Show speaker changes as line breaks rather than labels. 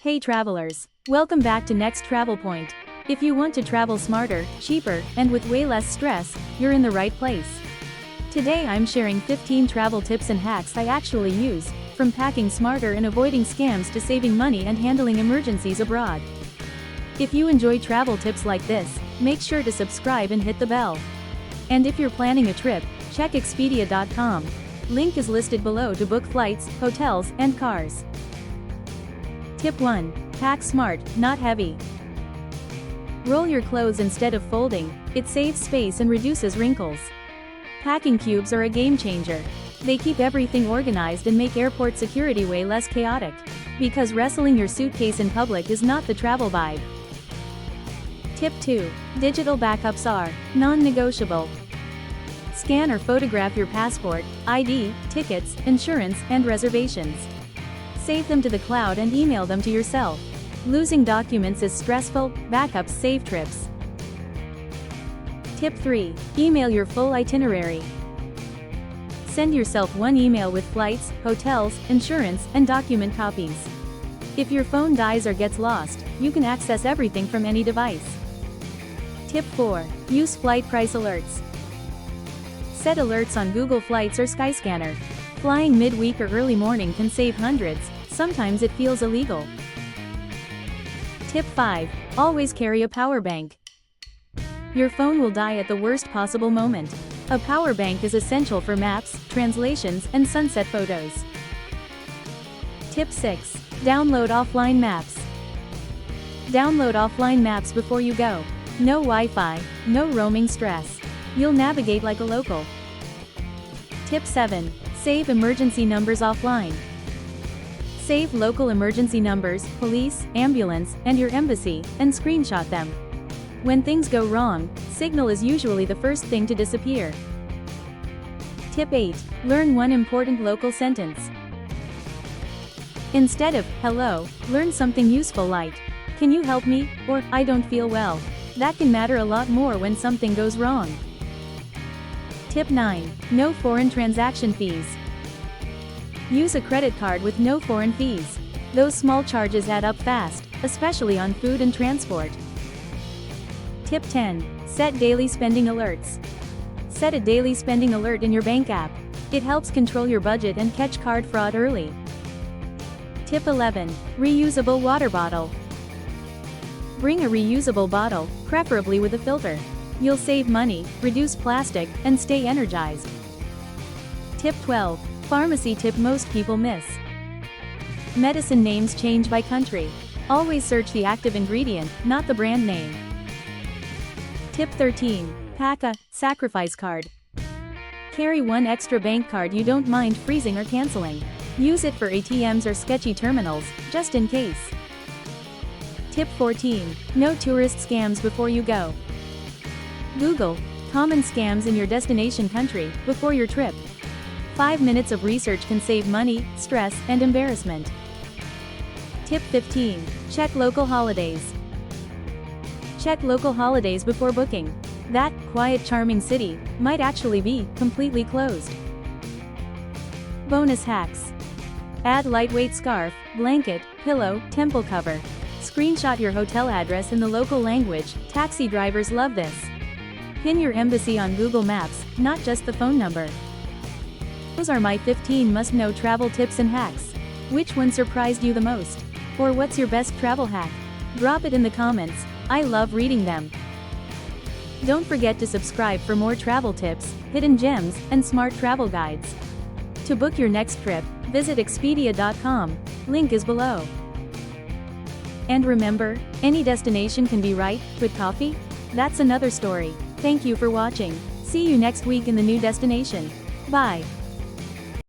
Hey travelers! Welcome back to Next Travel Point. If you want to travel smarter, cheaper, and with way less stress, you're in the right place. Today I'm sharing 15 travel tips and hacks I actually use, from packing smarter and avoiding scams to saving money and handling emergencies abroad. If you enjoy travel tips like this, make sure to subscribe and hit the bell. And if you're planning a trip, check Expedia.com. Link is listed below to book flights, hotels, and cars. Tip 1. Pack smart, not heavy. Roll your clothes instead of folding. It saves space and reduces wrinkles. Packing cubes are a game changer. They keep everything organized and make airport security way less chaotic. Because wrestling your suitcase in public is not the travel vibe. Tip 2. Digital backups are non-negotiable. Scan or photograph your passport, ID, tickets, insurance, and reservations. Save them to the cloud and email them to yourself. Losing documents is stressful, backups save trips. Tip 3. Email your full itinerary. Send yourself one email with flights, hotels, insurance, and document copies. If your phone dies or gets lost, you can access everything from any device. Tip 4. Use flight price alerts. Set alerts on Google Flights or Skyscanner. Flying midweek or early morning can save hundreds, sometimes it feels illegal. Tip 5. Always carry a power bank. Your phone will die at the worst possible moment. A power bank is essential for maps, translations, and sunset photos. Tip 6. Download offline maps. Download offline maps before you go. No Wi-Fi, no roaming stress. You'll navigate like a local. Tip 7. Save emergency numbers offline. Save local emergency numbers, police, ambulance, and your embassy, and screenshot them. When things go wrong, Signal is usually the first thing to disappear. Tip 8. Learn one important local sentence. Instead of, hello, learn something useful like, can you help me, or, I don't feel well. That can matter a lot more when something goes wrong. Tip 9. No foreign transaction fees. Use a credit card with no foreign fees. Those small charges add up fast, especially on food and transport. Tip 10. Set daily spending alerts. Set a daily spending alert in your bank app. It helps control your budget and catch card fraud early. Tip 11. Reusable water bottle. Bring a reusable bottle, preferably with a filter. You'll save money, reduce plastic, and stay energized. Tip 12. Pharmacy tip most people miss. Medicine names change by country. Always search the active ingredient, not the brand name. Tip 13. Pack a sacrifice card. Carry one extra bank card you don't mind freezing or canceling. Use it for ATMs or sketchy terminals, just in case. Tip 14. No tourist scams before you go. Google common scams in your destination country before your trip. 5 minutes of research can save money, stress, and embarrassment. Tip 15. Check local holidays. Check local holidays before booking. That quiet, charming city might actually be completely closed. Bonus hacks. Add lightweight scarf, blanket, pillow, temple cover. Screenshot your hotel address in the local language. Taxi drivers love this. Pin your embassy on Google Maps, not just the phone number. Those are my 15 must-know travel tips and hacks. Which one surprised you the most? Or what's your best travel hack? Drop it in the comments. I love reading them. Don't forget to subscribe for more travel tips, hidden gems, and smart travel guides. To book your next trip, visit Expedia.com. Link is below. And remember, any destination can be right, but coffee? That's another story. Thank you for watching. See you next week in the new destination. Bye.